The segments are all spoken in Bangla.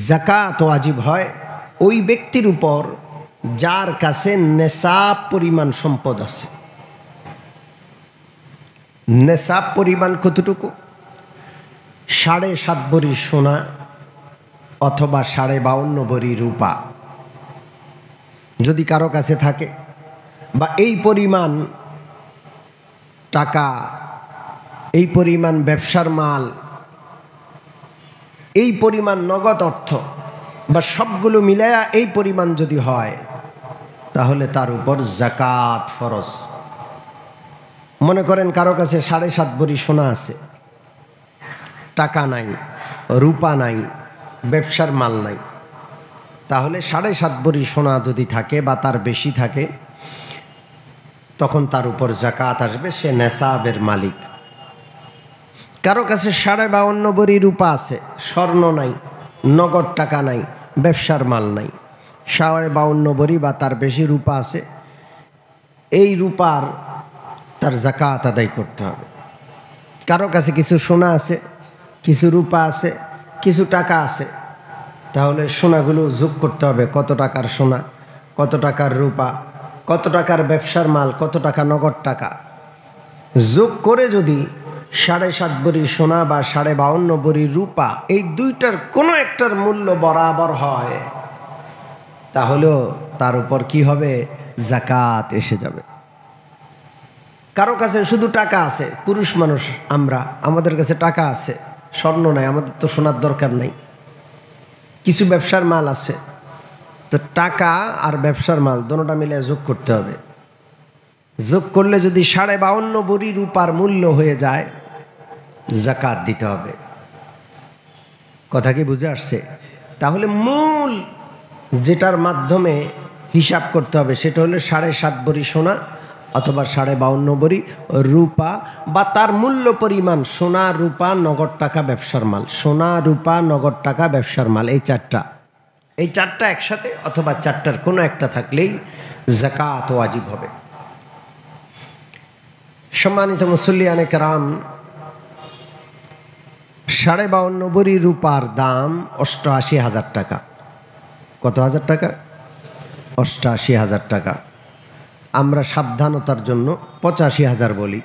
যাকাত ওয়াজিব হয় ওই ব্যক্তির উপর যার কাছে নেসাব পরিমাণ সম্পদ আছে। নেসাব পরিমাণ কতটুকু? 7.5 ভরি সোনা অথবা 52.5 ভরি রূপা যদি কারো কাছে থাকে, বা এই পরিমাণ টাকা, এই পরিমাণ ব্যবসার মাল, এই পরিমাণ নগদ অর্থ বা সবগুলো মিলায়া এই পরিমাণ যদি হয় তাহলে তার উপর যাকাত ফরজ। মনে করেন কারো কাছে 7.5 ভরি সোনা আছে, টাকা নাই, রূপা নাই, ব্যবসার মাল নাই, তাহলে 7.5 ভরি সোনা যদি থাকে বা তার বেশি থাকে তখন তার উপর যাকাত আসবে, সে নেসাবের মালিক। কারো কাছে 52.5 ভরি রূপা আছে, স্বর্ণ নাই, নগদ টাকা নাই, ব্যবসার মাল নাই, 52.5 ভরি বা তার বেশি রূপা আছে, এই রূপার তার যাকাত আদায় করতে হবে। কারো কাছে কিছু সোনা আছে, কিছু রূপা আছে, কিছু টাকা আছে, তাহলে সোনাগুলো যোগ করতে হবে, কত টাকার সোনা, কত টাকার রূপা, কত টাকার ব্যবসার মাল, কত টাকা নগদ টাকা, যোগ করে যদি 7.5 ভরি সোনা বা 52.5 ভরি রূপা এই দুইটার কোনো একটার মূল্য বরাবর হয় তাহলেও তার উপর কি হবে? যাকাত এসে যাবে। কারো কাছে শুধু টাকা আছে, পুরুষ মানুষ আমরা, আমাদের কাছে টাকা আছে, স্বর্ণ নাই, আমাদের তো সোনার দরকার নাই, কিছু ব্যবসার মাল আছে, তো টাকা আর ব্যবসার মাল দুটোটা মিলে যোগ করতে হবে। যোগ করলে যদি 52.5 ভরি রূপার মূল্য হয়ে যায় যাকাত দিতে হবে। কথা কি বুঝে আসছে? তাহলে মূল যেটার মাধ্যমে হিসাব করতে হবে সেটা হলো 7.5 ভরি সোনা অথবা 52.5 ভরি রূপা বা তার মূল্য পরিমাণ, সোনা, রূপা, নগদ টাকা, ব্যবসার মাল। সোনা, রূপা, নগদ টাকা, ব্যবসার মাল, এই চারটা একসাথে অথবা চারটার কোনো একটা থাকলেই যাকাত ওয়াজিব হবে। সম্মানিত মুসল্লিয়ানে কেরাম, 52.5 ভরি রূপার দাম 88,000 টাকা। কত হাজার টাকা? 88,000 টাকা। আমরা সাবধানতার জন্য 85,000 বলি।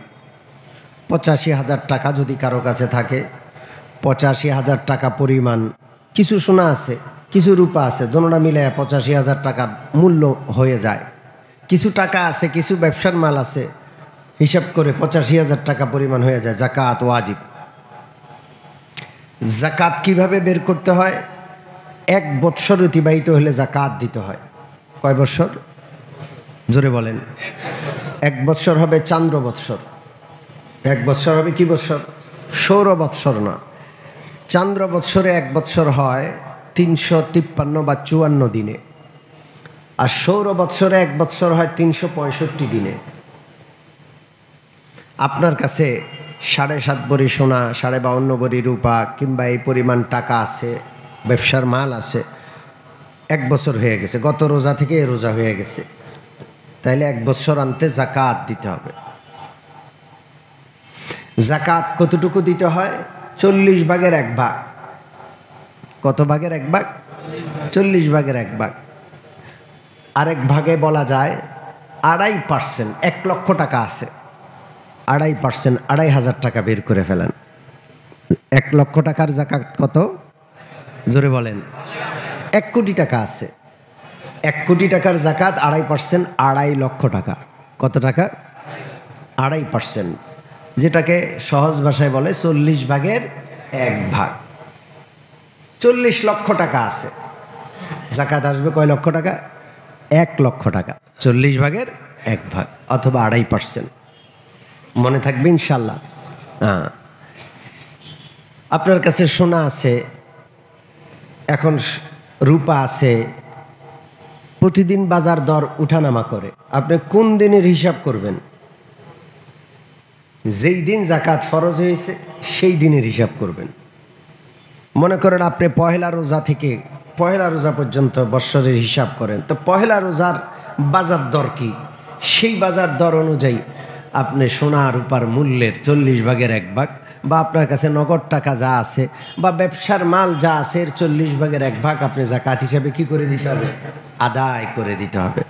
85,000 টাকা যদি কারো কাছে থাকে, 85,000 টাকা পরিমাণ কিছু সোনা আছে, কিছু রূপা আছে, দুটোটা মিলে 85,000 টাকার মূল্য হয়ে যায়। কিছু টাকা আছে, কিছু ব্যবসার মাল আছে, হিসাব করে 85,000 টাকা পরিমাণ হয়ে যায়, যাকাত ওয়াজিব। যাকাত কিভাবে বের করতে হয়? 1 বৎসর অতিবাহিত হলে যাকাত দিতে হয়। কয় বৎসর? জোরে বলেন। 1 বৎসর হবে চান্দ্র বৎসর। 1 বৎসর হবে কি বৎসর? সৌর বৎসর না। চান্দ্র বৎসরে 1 বৎসর হয় 353 বা 54 দিনে, আর সৌর বৎসরে 1 বৎসর হয় 365 দিনে। আপনার কাছে 7.5 ভরি সোনা, 52.5 ভরি রূপা কিংবা এই পরিমাণ টাকা আছে, ব্যবসার মাল আছে, 1 বছর হয়ে গেছে, গত রোজা থেকে এ রোজা হয়ে গেছে, তাইলে 1 বছর আনতে যাকাত দিতে হবে। যাকাত কতটুকু দিতে হয়? 40 ভাগের 1 ভাগ। কত ভাগের 1 ভাগ? 40 ভাগের 1 ভাগ। আরেক ভাগে বলা যায় 2.5%। 1 লক্ষ টাকা আছে, 2.5%, 2,500 টাকা বের করে ফেলেন। 1 লক্ষ টাকার যাকাত কত? জোরে বলেন। 1 কোটি টাকা আছে, 1 কোটি টাকার যাকাত 2.5%, 2.5 লক্ষ টাকা। কত টাকা? 2.5%, যেটাকে সহজ ভাষায় বলে 40 ভাগের 1 ভাগ। 40 লক্ষ টাকা আছে, যাকাত আসবে কয় লক্ষ টাকা? 1 লক্ষ টাকা। 40 ভাগের 1 ভাগ অথবা 2.5%। মনে থাকবে ইনশাল্লাহ। আপনার কাছে সোনা আছে, এখন রূপা আছে, প্রতিদিন বাজার দর উঠানামা করে, আপনি কোন দিনের হিসাব করবেন? যেই দিন যাকাত ফরজ হয়েছে সেই দিনের হিসাব করবেন। মনে করেন আপনি পহেলা রোজা থেকে পহেলা রোজা পর্যন্ত বৎসরের হিসাব করেন, তো পহেলা রোজার বাজার দর কি, সেই বাজার দর অনুযায়ী আপনি সোনা রূপার মূল্যের 40 ভাগের 1 ভাগ বা আপনার কাছে নগদ টাকা যা আছে বা ব্যবসার মাল যা আছে এর 40 ভাগের 1 ভাগ আপনি যাকাত হিসাবে কি করে দিতে হবে? আদায় করে দিতে হবে।